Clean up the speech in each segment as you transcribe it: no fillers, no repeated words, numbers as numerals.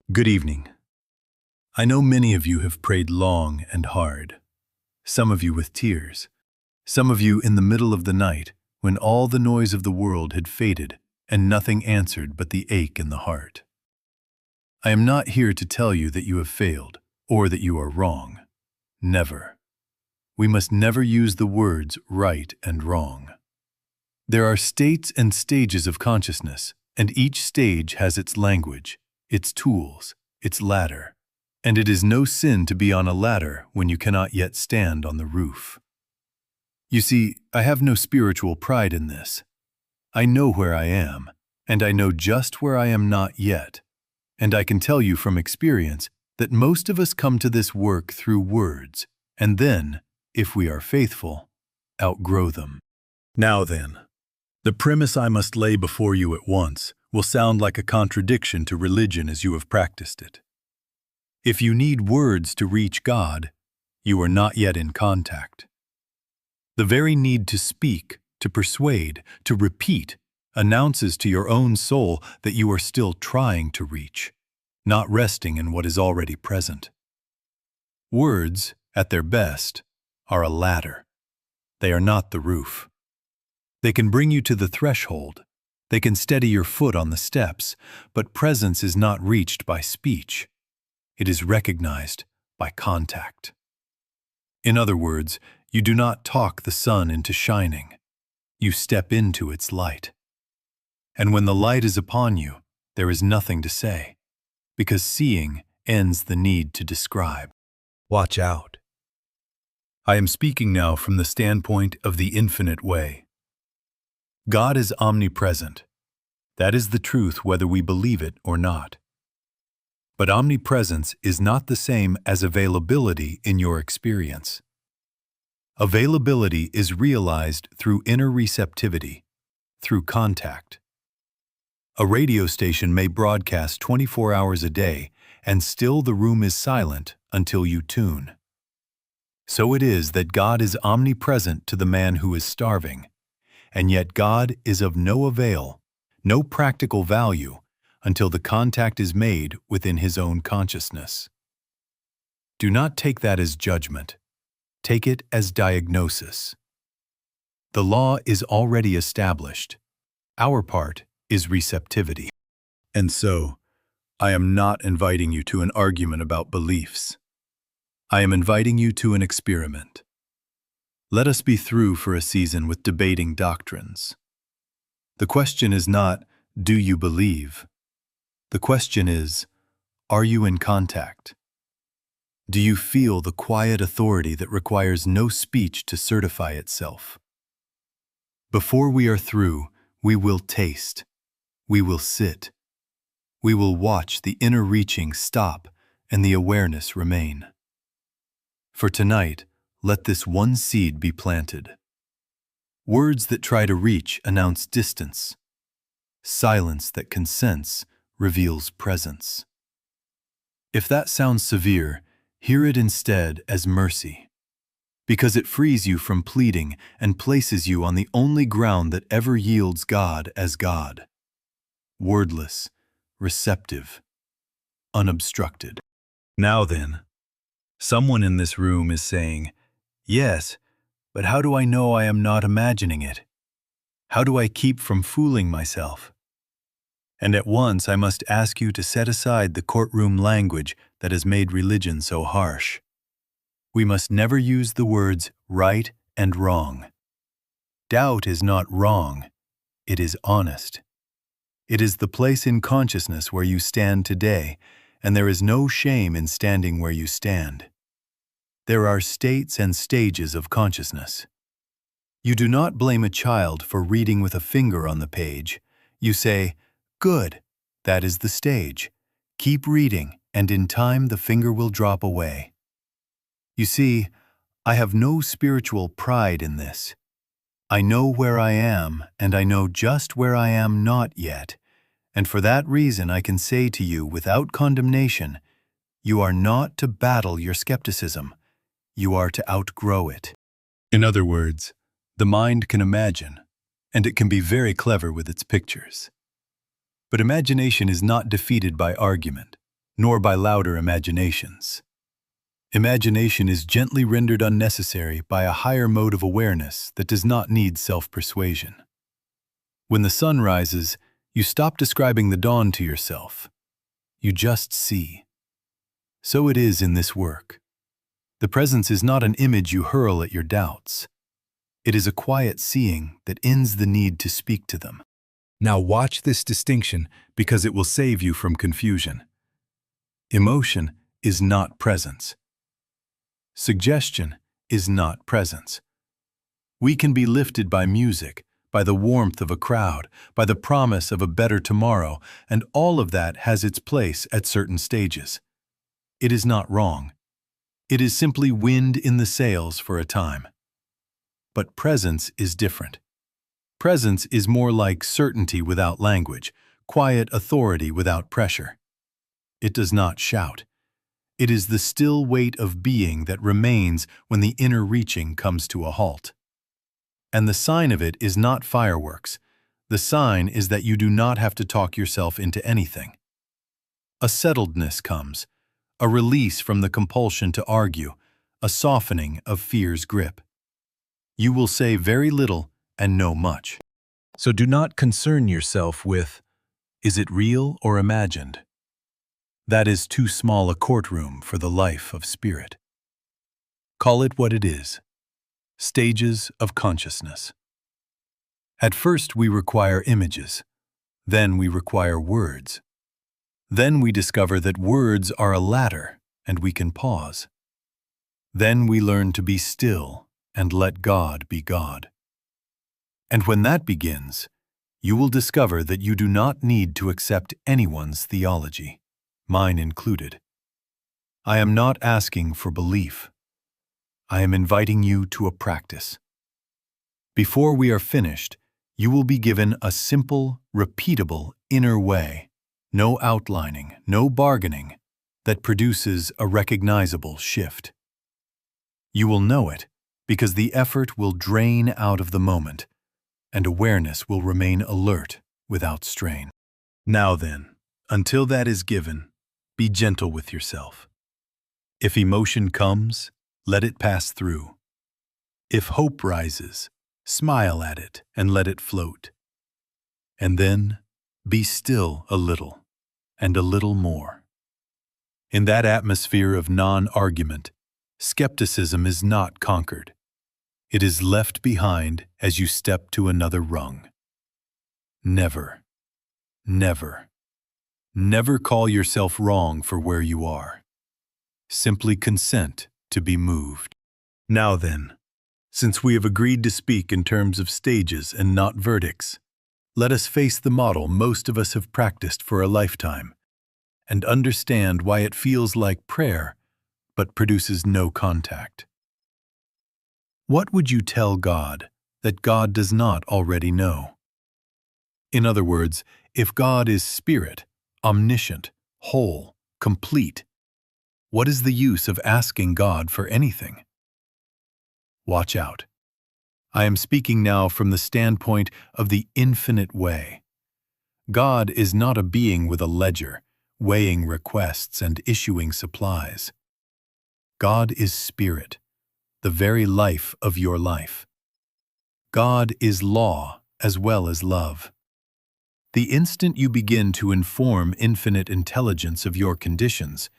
Good evening. I know many of you have prayed long and hard, some of you with tears, some of you in the middle of the night when all the noise of the world had faded and nothing answered but the ache in the heart. I am not here to tell you that you have failed or that you are wrong. Never. We must never use the words right and wrong. There are states and stages of consciousness, and each stage has its language, its tools, its ladder. And it is no sin to be on a ladder when you cannot yet stand on the roof. You see, I have no spiritual pride in this. I know where I am, and I know just where I am not yet. And I can tell you from experience that most of us come to this work through words, and then, if we are faithful, outgrow them. Now then, the premise I must lay before you at once will sound like a contradiction to religion as you have practiced it. If you need words to reach God, you are not yet in contact. The very need to speak, to persuade, to repeat, announces to your own soul that you are still trying to reach, not resting in what is already present. Words, at their best, are a ladder. They are not the roof. They can bring you to the threshold. They can steady your foot on the steps, but presence is not reached by speech. It is recognized by contact. In other words, you do not talk the sun into shining. You step into its light. And when the light is upon you, there is nothing to say, because seeing ends the need to describe. Watch out. I am speaking now from the standpoint of the infinite way. God is omnipresent. That is the truth whether we believe it or not. But omnipresence is not the same as availability in your experience. Availability is realized through inner receptivity, through contact. A radio station may broadcast 24 hours a day, and still the room is silent until you tune. So it is that God is omnipresent to the man who is starving, and yet God is of no avail, no practical value, until the contact is made within his own consciousness. Do not take that as judgment. Take it as diagnosis. The law is already established. Our part is receptivity. And so, I am not inviting you to an argument about beliefs. I am inviting you to an experiment. Let us be through for a season with debating doctrines. The question is not, do you believe? The question is, are you in contact? Do you feel the quiet authority that requires no speech to certify itself? Before we are through, we will taste. We will sit. We will watch the inner reaching stop and the awareness remain. For tonight, let this one seed be planted. Words that try to reach announce distance. Silence that consents reveals presence. If that sounds severe, hear it instead as mercy, because it frees you from pleading and places you on the only ground that ever yields God as God. Wordless, receptive, unobstructed. Now then, someone in this room is saying, "Yes, but how do I know I am not imagining it? How do I keep from fooling myself?" And at once I must ask you to set aside the courtroom language that has made religion so harsh. We must never use the words right and wrong. Doubt is not wrong. It is honest. It is the place in consciousness where you stand today, and there is no shame in standing where you stand. There are states and stages of consciousness. You do not blame a child for reading with a finger on the page. You say, "Good, that is the stage. Keep reading, and in time the finger will drop away." You see, I have no spiritual pride in this. I know where I am, and I know just where I am not yet, and for that reason I can say to you without condemnation, you are not to battle your skepticism. You are to outgrow it. In other words, the mind can imagine, and it can be very clever with its pictures. But imagination is not defeated by argument, nor by louder imaginations. Imagination is gently rendered unnecessary by a higher mode of awareness that does not need self-persuasion. When the sun rises, you stop describing the dawn to yourself. You just see. So it is in this work. The presence is not an image you hurl at your doubts. It is a quiet seeing that ends the need to speak to them. Now watch this distinction because it will save you from confusion. Emotion is not presence. Suggestion is not presence. We can be lifted by music, by the warmth of a crowd, by the promise of a better tomorrow, and all of that has its place at certain stages. It is not wrong. It is simply wind in the sails for a time. But presence is different. Presence is more like certainty without language, quiet authority without pressure. It does not shout. It is the still weight of being that remains when the inner reaching comes to a halt. And the sign of it is not fireworks. The sign is that you do not have to talk yourself into anything. A settledness comes, a release from the compulsion to argue, a softening of fear's grip. You will say very little and know much. So do not concern yourself with, is it real or imagined? That is too small a courtroom for the life of spirit. Call it what it is. Stages of consciousness. At first we require images. Then we require words. Then we discover that words are a ladder and we can pause. Then we learn to be still and let God be God. And when that begins, you will discover that you do not need to accept anyone's theology, mine included. I am not asking for belief. I am inviting you to a practice. Before we are finished, you will be given a simple, repeatable inner way, no outlining, no bargaining, that produces a recognizable shift. You will know it because the effort will drain out of the moment, and awareness will remain alert without strain. Now then, until that is given, be gentle with yourself. If emotion comes, let it pass through. If hope rises, smile at it and let it float. And then, be still a little, and a little more. In that atmosphere of non-argument, skepticism is not conquered. It is left behind as you step to another rung. Never, never, never call yourself wrong for where you are. Simply consent to be moved. Now then, since we have agreed to speak in terms of stages and not verdicts, let us face the model most of us have practiced for a lifetime and understand why it feels like prayer but produces no contact. What would you tell God that God does not already know? In other words, if God is spirit, omniscient, whole, complete, what is the use of asking God for anything? Watch out. I am speaking now from the standpoint of the infinite way. God is not a being with a ledger, weighing requests and issuing supplies. God is spirit, the very life of your life. God is law as well as love. The instant you begin to inform infinite intelligence of your conditions,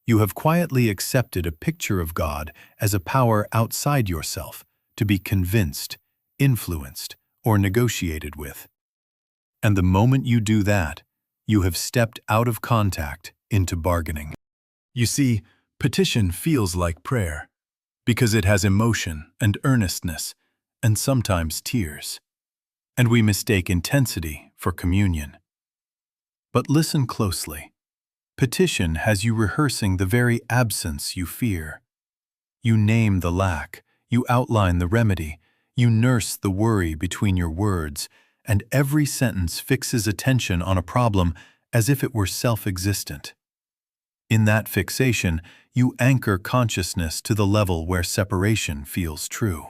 you have quietly accepted a picture of God as a power outside yourself to be convinced, influenced, or negotiated with. And the moment you do that, you have stepped out of contact into bargaining. You see, petition feels like prayer because it has emotion and earnestness and sometimes tears. And we mistake intensity for communion. But listen closely. Petition has you rehearsing the very absence you fear. You name the lack, you outline the remedy, you nurse the worry between your words, and every sentence fixes attention on a problem as if it were self-existent. In that fixation, you anchor consciousness to the level where separation feels true.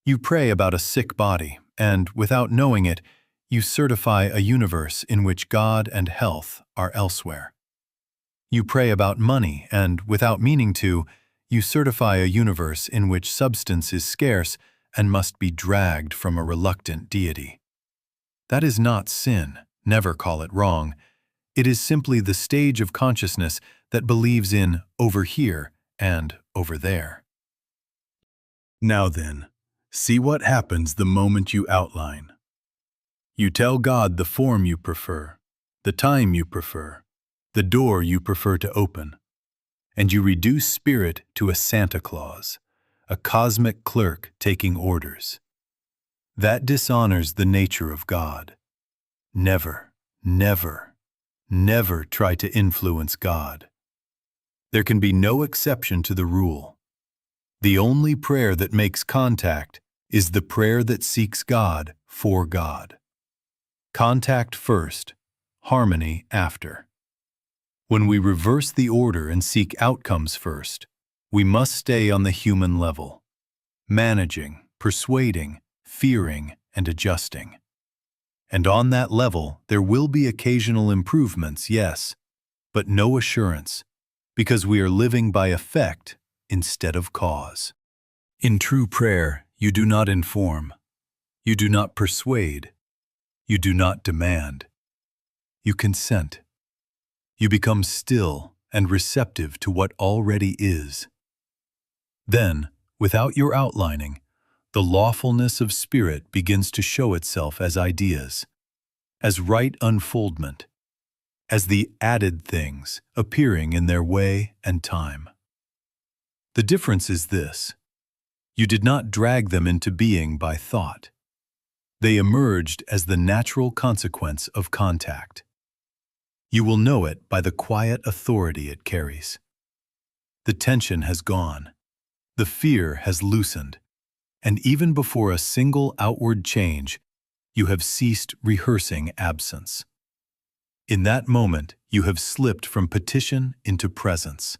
You pray about a sick body, and, without knowing it, you certify a universe in which God and health are elsewhere. You pray about money and, without meaning to, you certify a universe in which substance is scarce and must be dragged from a reluctant deity. That is not sin, never call it wrong. It is simply the stage of consciousness that believes in over here and over there. Now then, see what happens the moment you outline. You tell God the form you prefer, the time you prefer, the door you prefer to open, and you reduce spirit to a Santa Claus, a cosmic clerk taking orders. That dishonors the nature of God. Never, never, never try to influence God. There can be no exception to the rule. The only prayer that makes contact is the prayer that seeks God for God. Contact first, harmony after. When we reverse the order and seek outcomes first, we must stay on the human level, managing, persuading, fearing, and adjusting. And on that level, there will be occasional improvements, yes, but no assurance, because we are living by effect instead of cause. In true prayer, you do not inform, you do not persuade, you do not demand. You consent. You become still and receptive to what already is. Then, without your outlining, the lawfulness of spirit begins to show itself as ideas, as right unfoldment, as the added things appearing in their way and time. The difference is this: you did not drag them into being by thought. They emerged as the natural consequence of contact. You will know it by the quiet authority it carries. The tension has gone, the fear has loosened, and even before a single outward change, you have ceased rehearsing absence. In that moment, you have slipped from petition into presence,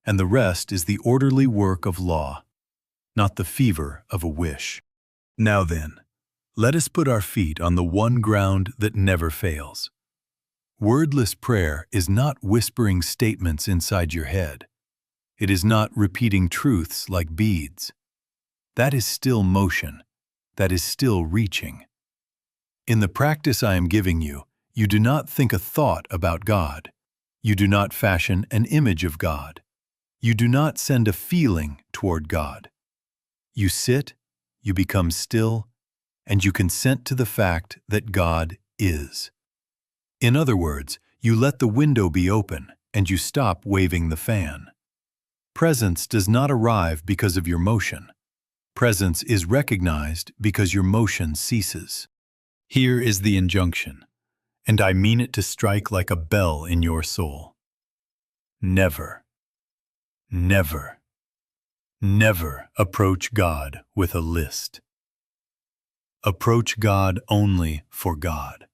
and the rest is the orderly work of law, not the fever of a wish. Now then, let us put our feet on the one ground that never fails. Wordless prayer is not whispering statements inside your head. It is not repeating truths like beads. That is still motion. That is still reaching. In the practice I am giving you, you do not think a thought about God. You do not fashion an image of God. You do not send a feeling toward God. You sit, you become still, and you consent to the fact that God is. In other words, you let the window be open and you stop waving the fan. Presence does not arrive because of your motion. Presence is recognized because your motion ceases. Here is the injunction, and I mean it to strike like a bell in your soul. Never, never, never approach God with a list. Approach God only for God.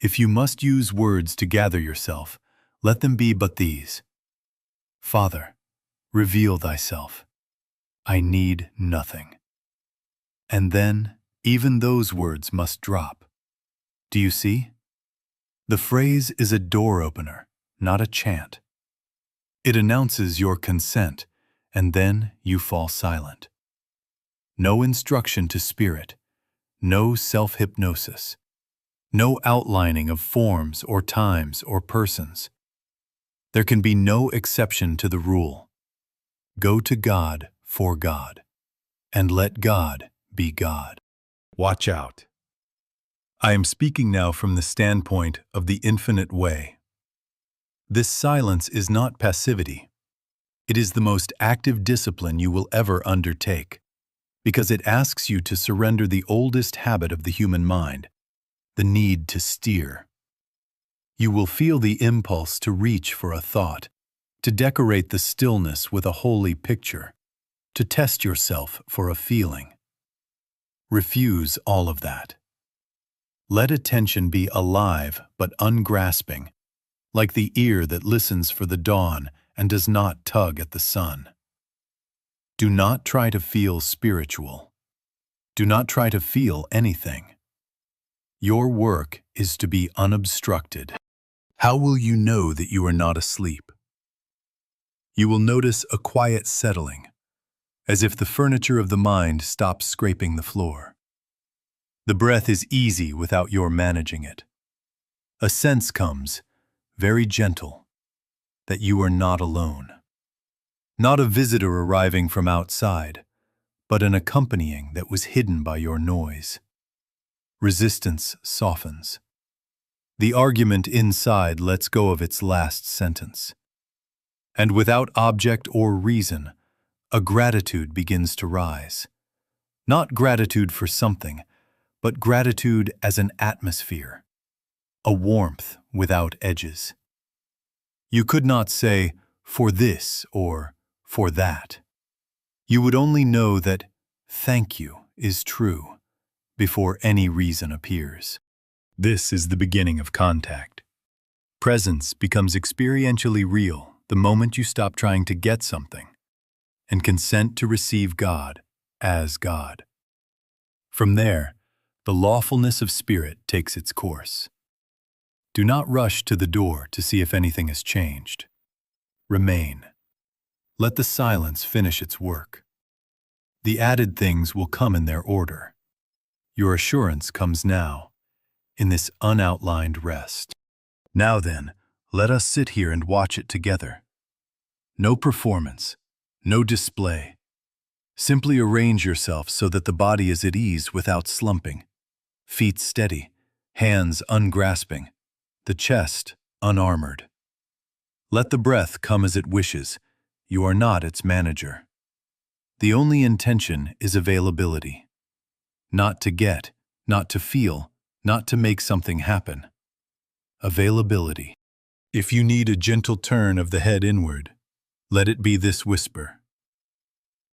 If you must use words to gather yourself, let them be but these: Father, reveal thyself. I need nothing. And then, even those words must drop. Do you see? The phrase is a door opener, not a chant. It announces your consent, and then you fall silent. No instruction to spirit, no self-hypnosis, no outlining of forms or times or persons. There can be no exception to the rule. Go to God for God, and let God be God. Watch out. I am speaking now from the standpoint of the infinite way. This silence is not passivity. It is the most active discipline you will ever undertake, because it asks you to surrender the oldest habit of the human mind, the need to steer. You will feel the impulse to reach for a thought, to decorate the stillness with a holy picture, to test yourself for a feeling. Refuse all of that. Let attention be alive but ungrasping, like the ear that listens for the dawn and does not tug at the sun. Do not try to feel spiritual. Do not try to feel anything. Your work is to be unobstructed. How will you know that you are not asleep? You will notice a quiet settling, as if the furniture of the mind stops scraping the floor. The breath is easy without your managing it. A sense comes, very gentle, that you are not alone. Not a visitor arriving from outside, but an accompanying that was hidden by your noise. Resistance softens. The argument inside lets go of its last sentence. And without object or reason, a gratitude begins to rise. Not gratitude for something, but gratitude as an atmosphere, a warmth without edges. You could not say, for this or for that. You would only know that thank you is true before any reason appears. This is the beginning of contact. Presence becomes experientially real the moment you stop trying to get something and consent to receive God as God. From there, the lawfulness of spirit takes its course. Do not rush to the door to see if anything has changed. Remain. Let the silence finish its work. The added things will come in their order. Your assurance comes now, in this unoutlined rest. Now then, let us sit here and watch it together. No performance, no display. Simply arrange yourself so that the body is at ease without slumping. Feet steady, hands ungrasping, the chest unarmored. Let the breath come as it wishes. You are not its manager. The only intention is availability. Not to get, not to feel, not to make something happen. Availability. If you need a gentle turn of the head inward, let it be this whisper.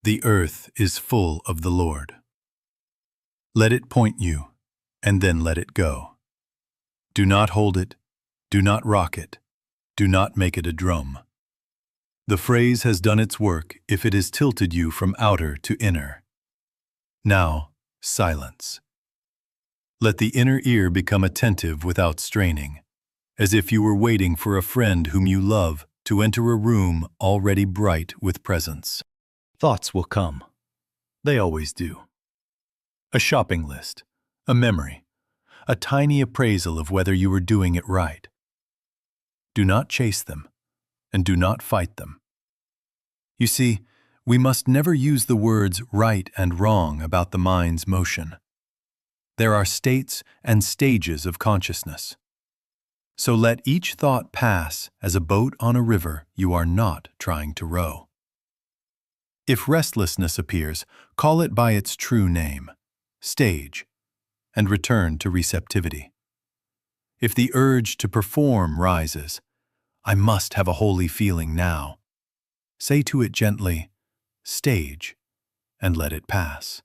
The earth is full of the Lord. Let it point you, and then let it go. Do not hold it, do not rock it, do not make it a drum. The phrase has done its work if it has tilted you from outer to inner. Now, silence. Let the inner ear become attentive without straining, as if you were waiting for a friend whom you love to enter a room already bright with presence. Thoughts will come. They always do. A shopping list, a memory, a tiny appraisal of whether you were doing it right. Do not chase them, and do not fight them. You see, we must never use the words right and wrong about the mind's motion. There are states and stages of consciousness. So let each thought pass as a boat on a river you are not trying to row. If restlessness appears, call it by its true name, stage, and return to receptivity. If the urge to perform rises, I must have a holy feeling now. Say to it gently, stage, and let it pass.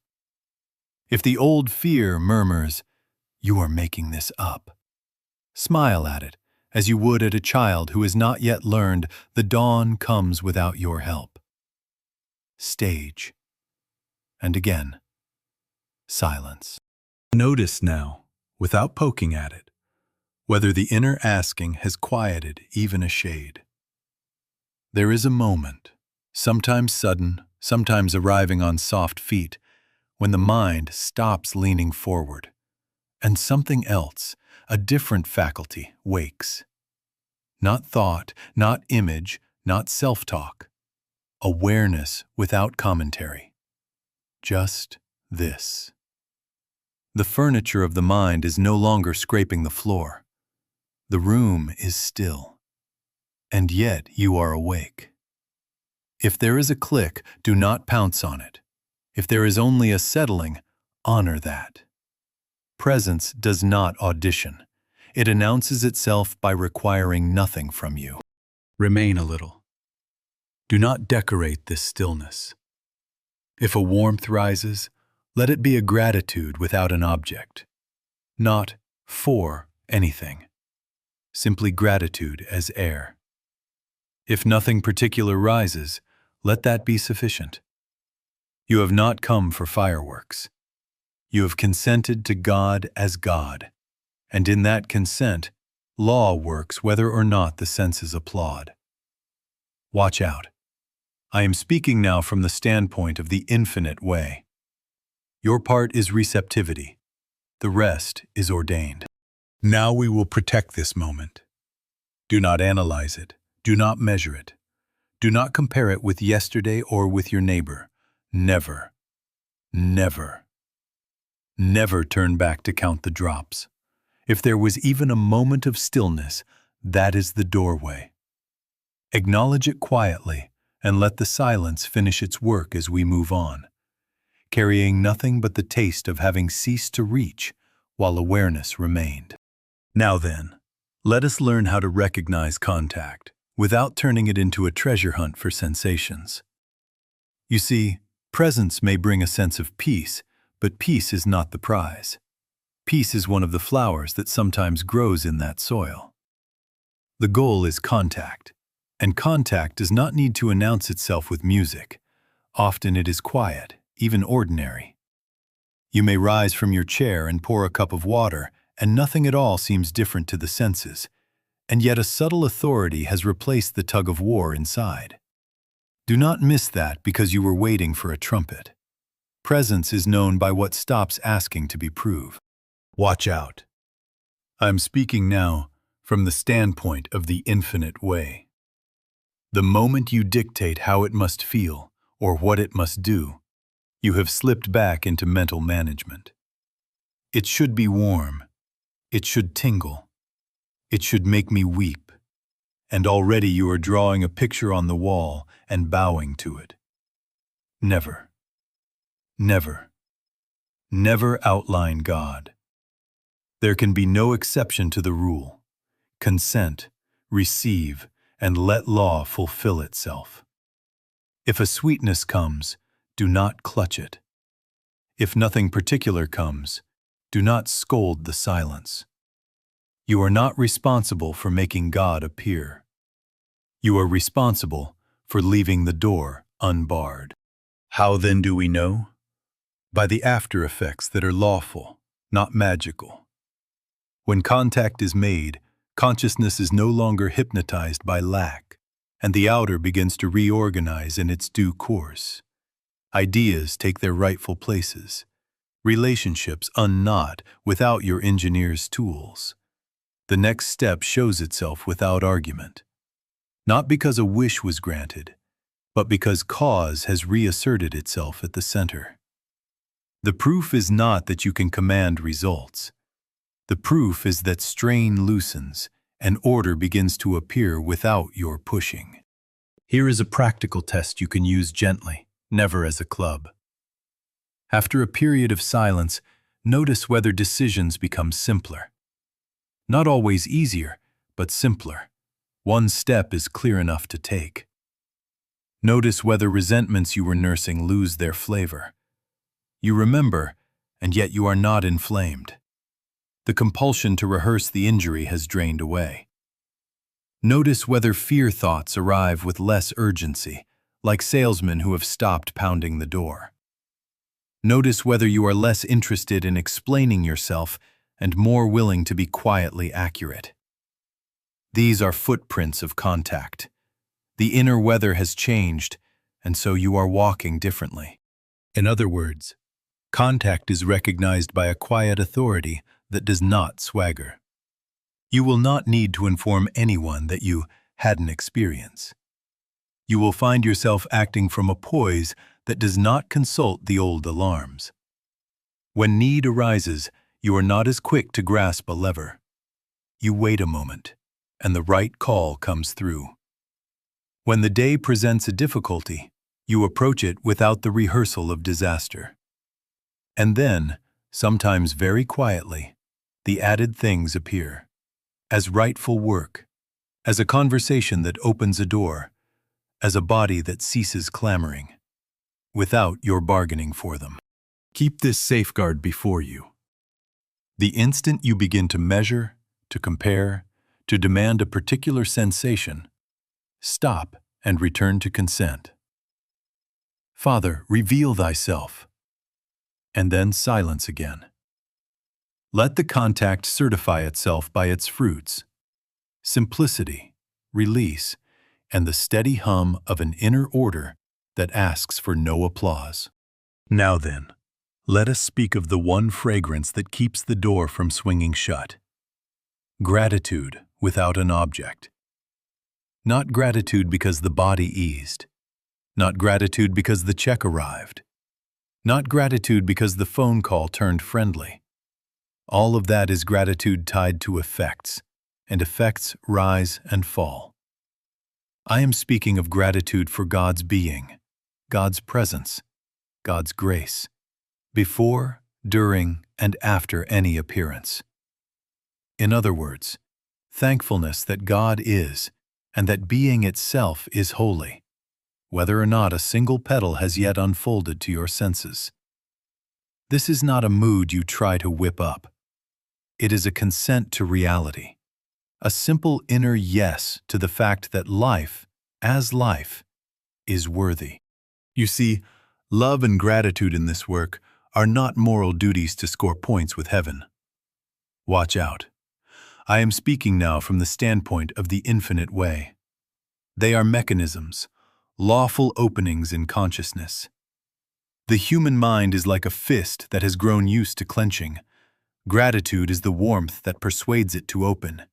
If the old fear murmurs, you are making this up, smile at it as you would at a child who has not yet learned the dawn comes without your help. Stage. And again, silence. Notice now, without poking at it, whether the inner asking has quieted even a shade. There is a moment, sometimes sudden, sometimes arriving on soft feet, when the mind stops leaning forward, and something else, a different faculty, wakes. Not thought, not image, not self-talk. Awareness without commentary. Just this. The furniture of the mind is no longer scraping the floor. The room is still. And yet you are awake. If there is a click, do not pounce on it. If there is only a settling, honor that. Presence does not audition. It announces itself by requiring nothing from you. Remain a little. Do not decorate this stillness. If a warmth rises, let it be a gratitude without an object. Not for anything. Simply gratitude as air. If nothing particular rises, let that be sufficient. You have not come for fireworks. You have consented to God as God, and in that consent, Law works whether or not the senses applaud. Watch out. I am speaking now from the standpoint of the infinite way. Your part is receptivity. The rest is ordained. Now we will protect this moment. Do not analyze it. Do not measure it. Do not compare it with yesterday or with your neighbor. Never, never, never turn back to count the drops. If there was even a moment of stillness, that is the doorway. Acknowledge it quietly and let the silence finish its work as we move on, carrying nothing but the taste of having ceased to reach while awareness remained. Now then, let us learn how to recognize contact without turning it into a treasure hunt for sensations. You see, presence may bring a sense of peace, but peace is not the prize. Peace is one of the flowers that sometimes grows in that soil. The goal is contact, and contact does not need to announce itself with music. Often it is quiet, even ordinary. You may rise from your chair and pour a cup of water, and nothing at all seems different to the senses, and yet a subtle authority has replaced the tug-of-war inside. Do not miss that because you were waiting for a trumpet. Presence is known by what stops asking to be proved. Watch out. I am speaking now from the standpoint of the infinite way. The moment you dictate how it must feel or what it must do, you have slipped back into mental management. It should be warm. It should tingle. It should make me weep. And already you are drawing a picture on the wall and bowing to it. Never, never, never outline God. There can be no exception to the rule. Consent, receive, and let law fulfill itself. If a sweetness comes, do not clutch it. If nothing particular comes, do not scold the silence. You are not responsible for making God appear. You are responsible for leaving the door unbarred. How then do we know? By the after effects that are lawful, not magical. When contact is made, consciousness is no longer hypnotized by lack, and the outer begins to reorganize in its due course. Ideas take their rightful places. Relationships unknot without your engineer's tools. The next step shows itself without argument. Not because a wish was granted, but because cause has reasserted itself at the center. The proof is not that you can command results. The proof is that strain loosens and order begins to appear without your pushing. Here is a practical test you can use gently, never as a club. After a period of silence, notice whether decisions become simpler. Not always easier, but simpler. One step is clear enough to take. Notice whether resentments you were nursing lose their flavor. You remember, and yet you are not inflamed. The compulsion to rehearse the injury has drained away. Notice whether fear thoughts arrive with less urgency, like salesmen who have stopped pounding the door. Notice whether you are less interested in explaining yourself and more willing to be quietly accurate. These are footprints of contact. The inner weather has changed, and so you are walking differently. In other words, contact is recognized by a quiet authority that does not swagger. You will not need to inform anyone that you had an experience. You will find yourself acting from a poise that does not consult the old alarms. When need arises, you are not as quick to grasp a lever. You wait a moment, and the right call comes through. When the day presents a difficulty, you approach it without the rehearsal of disaster. And then, sometimes very quietly, the added things appear, as rightful work, as a conversation that opens a door, as a body that ceases clamoring, without your bargaining for them. Keep this safeguard before you. The instant you begin to measure, to compare, to demand a particular sensation, stop and return to consent. Father, reveal thyself. And then silence again. Let the contact certify itself by its fruits, simplicity, release, and the steady hum of an inner order that asks for no applause. Now then, let us speak of the one fragrance that keeps the door from swinging shut. Gratitude without an object. Not gratitude because the body eased. Not gratitude because the check arrived. Not gratitude because the phone call turned friendly. All of that is gratitude tied to effects, and effects rise and fall. I am speaking of gratitude for God's being, God's presence, God's grace, before, during, and after any appearance. In other words, thankfulness that God is, and that being itself is holy, whether or not a single petal has yet unfolded to your senses. This is not a mood you try to whip up. It is a consent to reality, a simple inner yes to the fact that life, as life, is worthy. You see, love and gratitude in this work are not moral duties to score points with heaven. Watch out. I am speaking now from the standpoint of the infinite way. They are mechanisms, lawful openings in consciousness. The human mind is like a fist that has grown used to clenching. Gratitude is the warmth that persuades it to open.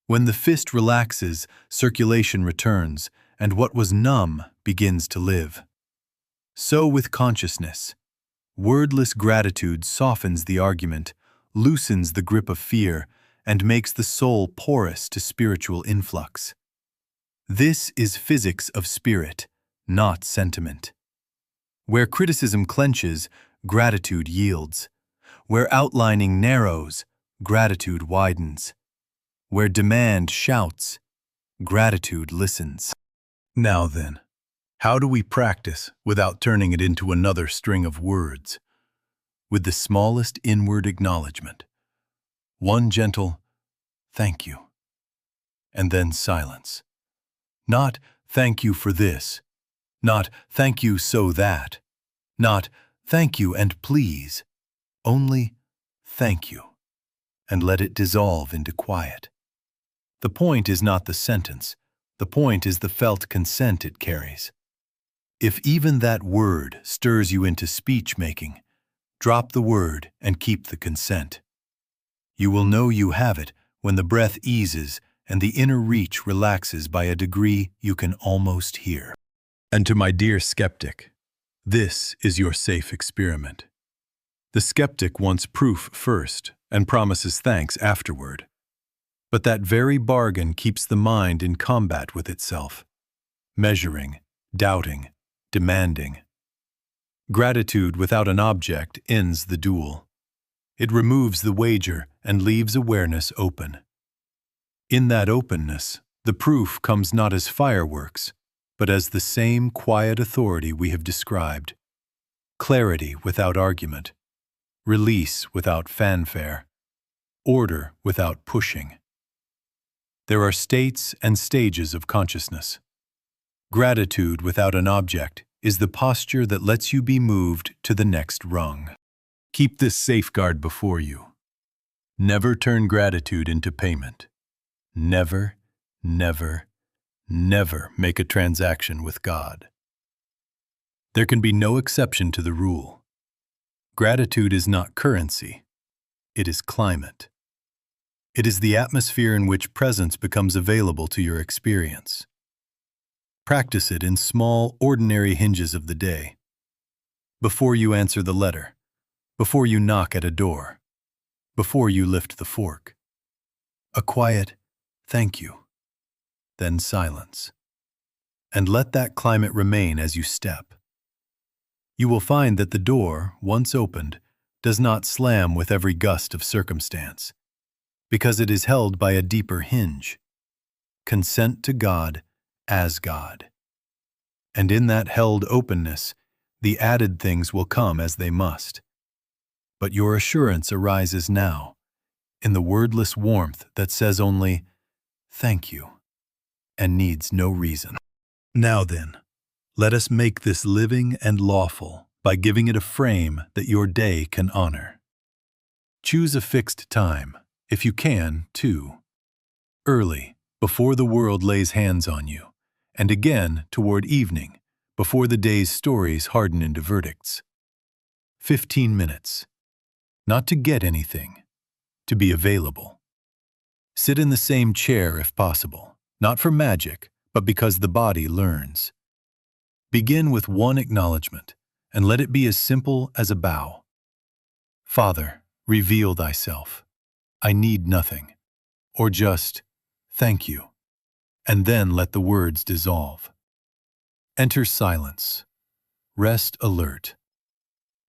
When the fist relaxes, circulation returns, and what was numb begins to live. So with consciousness. Wordless gratitude softens the argument, loosens the grip of fear, and makes the soul porous to spiritual influx. This is physics of spirit, not sentiment. Where criticism clenches, gratitude yields. Where outlining narrows, gratitude widens. Where demand shouts, gratitude listens. Now then, how do we practice without turning it into another string of words? With the smallest inward acknowledgement. One gentle, thank you. And then silence. Not, thank you for this. Not, thank you so that. Not, thank you and please. Only, thank you. And let it dissolve into quiet. The point is not the sentence. The point is the felt consent it carries. If even that word stirs you into speech-making, drop the word and keep the consent. You will know you have it when the breath eases and the inner reach relaxes by a degree you can almost hear. And to my dear skeptic, this is your safe experiment. The skeptic wants proof first and promises thanks afterward. But that very bargain keeps the mind in combat with itself, measuring, doubting, demanding. Gratitude without an object ends the duel. It removes the wager and leaves awareness open. In that openness, the proof comes not as fireworks, but as the same quiet authority we have described. Clarity without argument, release without fanfare, order without pushing. There are states and stages of consciousness. Gratitude without an object is the posture that lets you be moved to the next rung. Keep this safeguard before you. Never turn gratitude into payment. Never, never, never make a transaction with God. There can be no exception to the rule. Gratitude is not currency. It is climate. It is the atmosphere in which presence becomes available to your experience. Practice it in small, ordinary hinges of the day. Before you answer the letter, before you knock at a door, before you lift the fork. A quiet, thank you, then silence. And let that climate remain as you step. You will find that the door, once opened, does not slam with every gust of circumstance, because it is held by a deeper hinge. Consent to God as God. And in that held openness, the added things will come as they must. But your assurance arises now, in the wordless warmth that says only, thank you, and needs no reason. Now then, let us make this living and lawful by giving it a frame that your day can honor. Choose a fixed time, if you can, too. early, before the world lays hands on you, and again toward evening, before the day's stories harden into verdicts. 15 minutes. Not to get anything, to be available. Sit in the same chair if possible, not for magic, but because the body learns. Begin with one acknowledgement, and let it be as simple as a bow. Father, reveal thyself. I need nothing. Or just, thank you. And then let the words dissolve. Enter silence. Rest alert.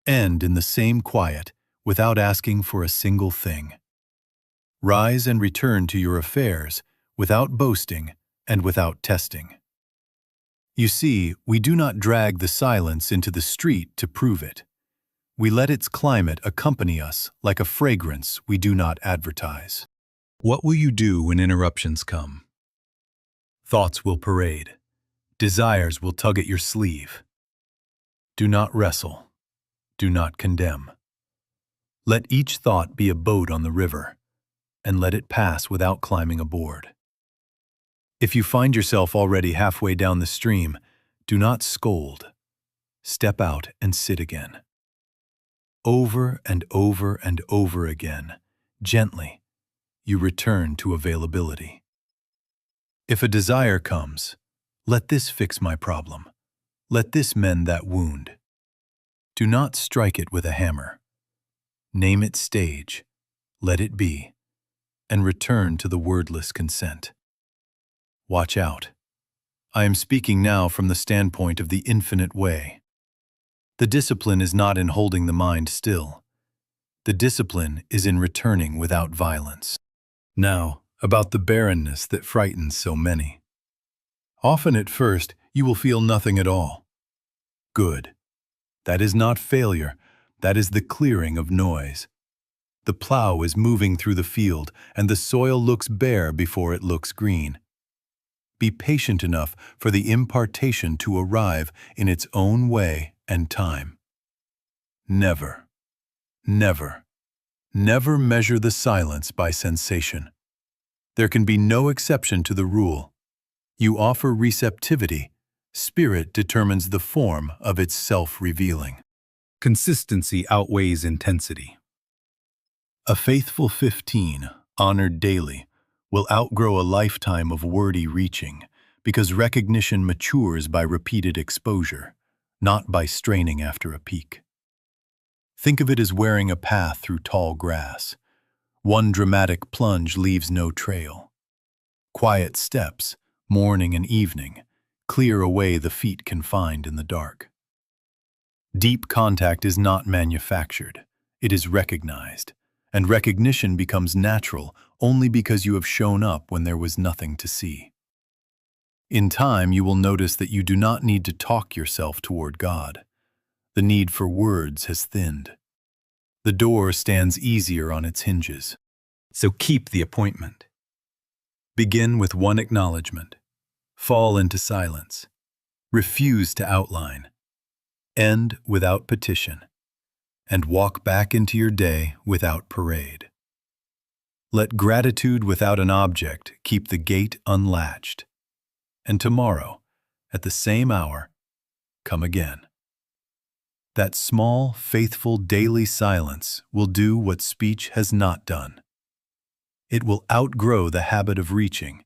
End in the same quiet, without asking for a single thing. Rise and return to your affairs, without boasting and without testing. You see, we do not drag the silence into the street to prove it. We let its climate accompany us like a fragrance we do not advertise. What will you do when interruptions come? Thoughts will parade. Desires will tug at your sleeve. Do not wrestle. Do not condemn. Let each thought be a boat on the river, and let it pass without climbing aboard. If you find yourself already halfway down the stream, do not scold. Step out and sit again. Over and over and over again, gently, you return to availability. If a desire comes, let this fix my problem. Let this mend that wound. Do not strike it with a hammer. Name its stage, let it be, and return to the wordless consent. Watch out. I am speaking now from the standpoint of the infinite way. The discipline is not in holding the mind still. The discipline is in returning without violence. Now, about the barrenness that frightens so many. Often at first, you will feel nothing at all. Good. That is not failure. That is the clearing of noise. The plow is moving through the field, and the soil looks bare before it looks green. Be patient enough for the impartation to arrive in its own way and time. Never, never, never measure the silence by sensation. There can be no exception to the rule. You offer receptivity. Spirit determines the form of its self-revealing. Consistency outweighs intensity. A faithful 15, honored daily, will outgrow a lifetime of wordy reaching because recognition matures by repeated exposure, not by straining after a peak. Think of it as wearing a path through tall grass. One dramatic plunge leaves no trail. Quiet steps, morning and evening, clear away the feet can find in the dark. Deep contact is not manufactured, it is recognized, and recognition becomes natural only because you have shown up when there was nothing to see. In time, you will notice that you do not need to talk yourself toward God. The need for words has thinned. The door stands easier on its hinges. So keep the appointment. Begin with one acknowledgement. Fall into silence. Refuse to outline. End without petition. And walk back into your day without parade. Let gratitude without an object keep the gate unlatched. And tomorrow, at the same hour, come again. That small, faithful daily silence will do what speech has not done. It will outgrow the habit of reaching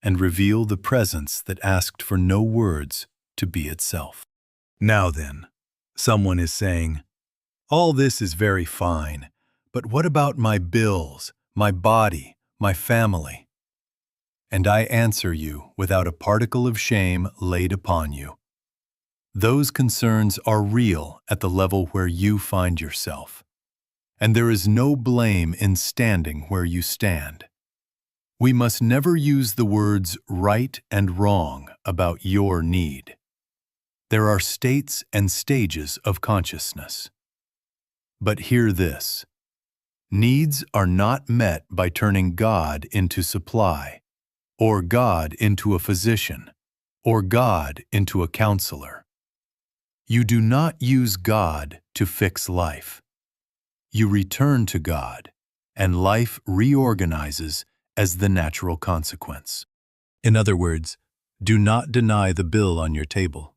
and reveal the presence that asked for no words to be itself. Now then, someone is saying, all this is very fine, but what about my bills, my body, my family? And I answer you without a particle of shame laid upon you. Those concerns are real at the level where you find yourself, and there is no blame in standing where you stand. We must never use the words right and wrong about your need. There are states and stages of consciousness. But hear this. Needs are not met by turning God into supply, or God into a physician, or God into a counselor. You do not use God to fix life. You return to God, and life reorganizes as the natural consequence. In other words, do not deny the bill on your table.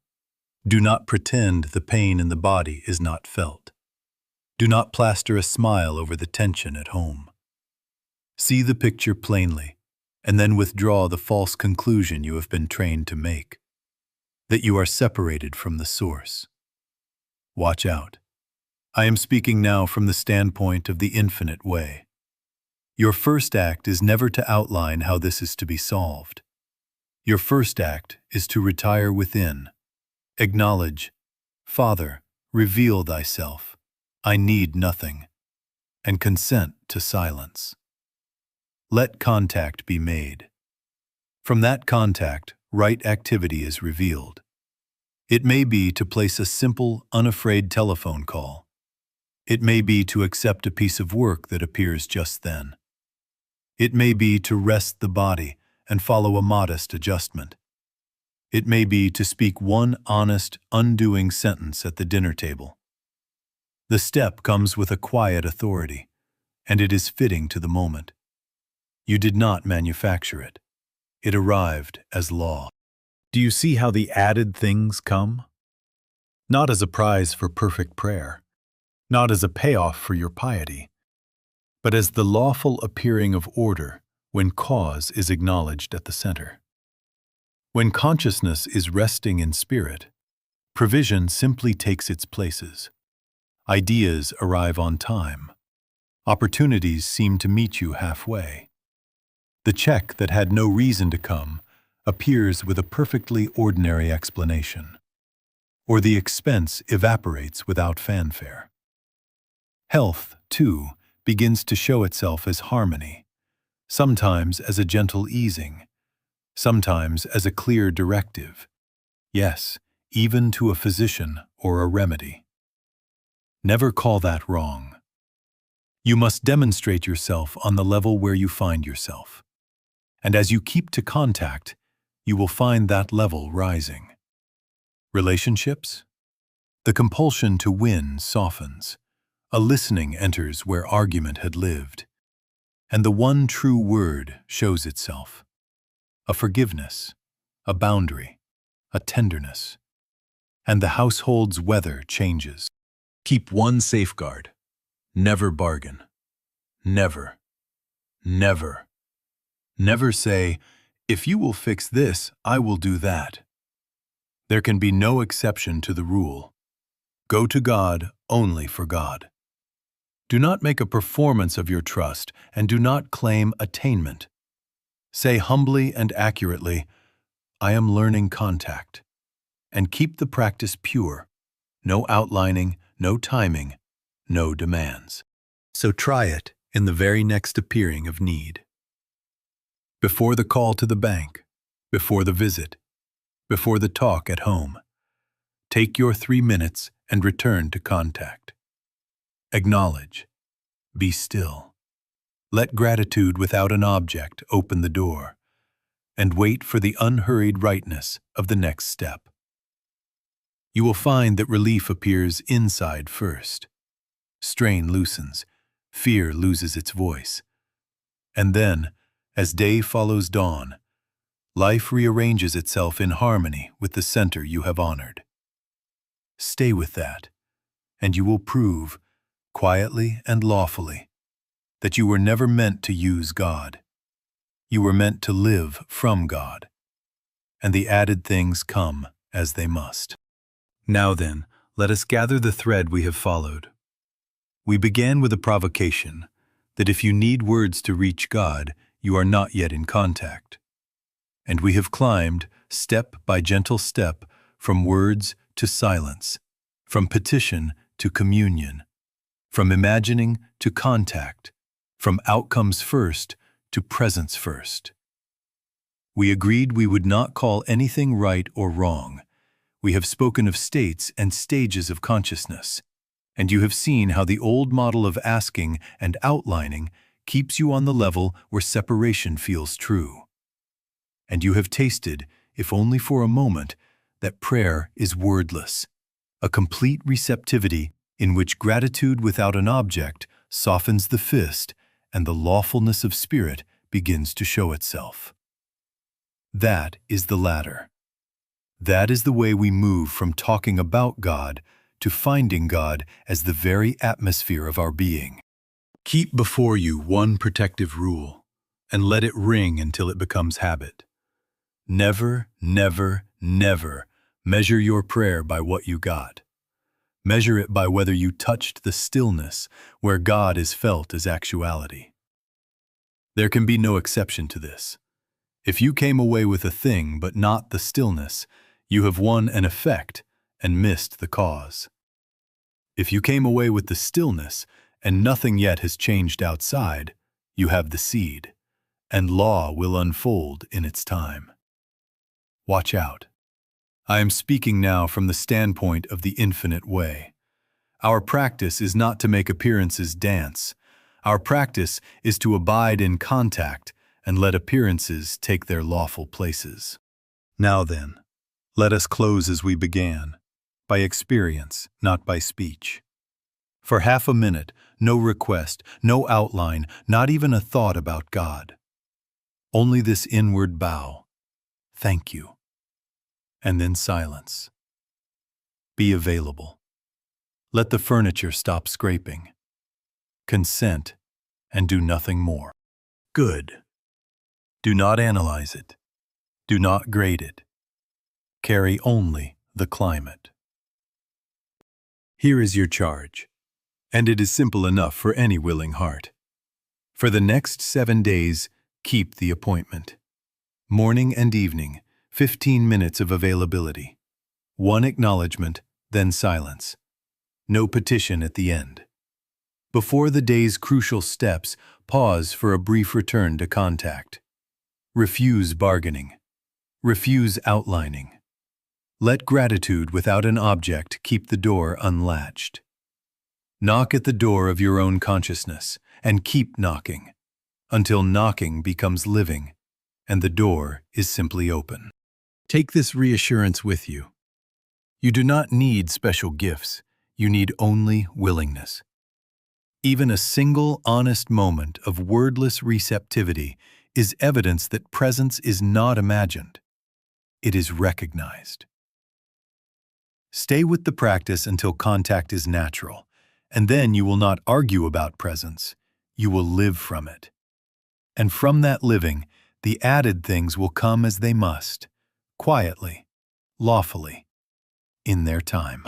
Do not pretend the pain in the body is not felt. Do not plaster a smile over the tension at home. See the picture plainly, and then withdraw the false conclusion you have been trained to make, that you are separated from the source. Watch out. I am speaking now from the standpoint of the infinite way. Your first act is never to outline how this is to be solved. Your first act is to retire within. Acknowledge, Father, reveal thyself. I need nothing. And consent to silence. Let contact be made. From that contact, right activity is revealed. It may be to place a simple, unafraid telephone call. It may be to accept a piece of work that appears just then. It may be to rest the body and follow a modest adjustment. It may be to speak one honest, undoing sentence at the dinner table. The step comes with a quiet authority, and it is fitting to the moment. You did not manufacture it. It arrived as law. Do you see how the added things come? Not as a prize for perfect prayer, not as a payoff for your piety, but as the lawful appearing of order when cause is acknowledged at the center. When consciousness is resting in spirit, provision simply takes its places. Ideas arrive on time. Opportunities seem to meet you halfway. The check that had no reason to come appears with a perfectly ordinary explanation, or the expense evaporates without fanfare. Health, too, begins to show itself as harmony, sometimes as a gentle easing, sometimes as a clear directive, yes, even to a physician or a remedy. Never call that wrong. You must demonstrate yourself on the level where you find yourself. And as you keep to contact, you will find that level rising. Relationships? The compulsion to win softens. A listening enters where argument had lived. And the one true word shows itself. A forgiveness, a boundary, a tenderness. And the household's weather changes. Keep one safeguard. Never bargain. Never. Never. Never say, if you will fix this, I will do that. There can be no exception to the rule. Go to God only for God. Do not make a performance of your trust and do not claim attainment. Say humbly and accurately, I am learning contact. And keep the practice pure. No outlining, no timing, no demands. So try it in the very next appearing of need. Before the call to the bank, before the visit, before the talk at home, take your 3 minutes and return to contact. Acknowledge. Be still. Let gratitude without an object open the door, and wait for the unhurried rightness of the next step. You will find that relief appears inside first. Strain loosens, fear loses its voice. And then, as day follows dawn, life rearranges itself in harmony with the center you have honored. Stay with that, and you will prove, quietly and lawfully, that you were never meant to use God. You were meant to live from God, and the added things come as they must. Now then, let us gather the thread we have followed. We began with a provocation that if you need words to reach God, you are not yet in contact. And we have climbed, step by gentle step, from words to silence, from petition to communion, from imagining to contact, from outcomes first to presence first. We agreed we would not call anything right or wrong. We have spoken of states and stages of consciousness, and you have seen how the old model of asking and outlining keeps you on the level where separation feels true. And you have tasted, if only for a moment, that prayer is wordless, a complete receptivity in which gratitude without an object softens the fist and the lawfulness of spirit begins to show itself. That is the ladder. That is the way we move from talking about God to finding God as the very atmosphere of our being. Keep before you one protective rule, and let it ring until it becomes habit. Never, never, never measure your prayer by what you got. Measure it by whether you touched the stillness where God is felt as actuality. There can be no exception to this. If you came away with a thing but not the stillness, you have won an effect and missed the cause. If you came away with the stillness and nothing yet has changed outside, you have the seed, and law will unfold in its time. Watch out. I am speaking now from the standpoint of the infinite way. Our practice is not to make appearances dance. Our practice is to abide in contact and let appearances take their lawful places. Now then, let us close as we began, by experience, not by speech. For half a minute, no request, no outline, not even a thought about God. Only this inward bow, thank you, and then silence. Be available. Let the furniture stop scraping. Consent and do nothing more. Good. Do not analyze it. Do not grade it. Carry only the climate. Here is your charge, and it is simple enough for any willing heart. For the next 7 days, keep the appointment. Morning and evening, 15 minutes of availability. One acknowledgement, then silence. No petition at the end. Before the day's crucial steps, pause for a brief return to contact. Refuse bargaining. Refuse outlining. Let gratitude without an object keep the door unlatched. Knock at the door of your own consciousness and keep knocking until knocking becomes living and the door is simply open. Take this reassurance with you. You do not need special gifts. You need only willingness. Even a single honest moment of wordless receptivity is evidence that presence is not imagined. It is recognized. Stay with the practice until contact is natural, and then you will not argue about presence. You will live from it. And from that living, the added things will come as they must, quietly, lawfully, in their time.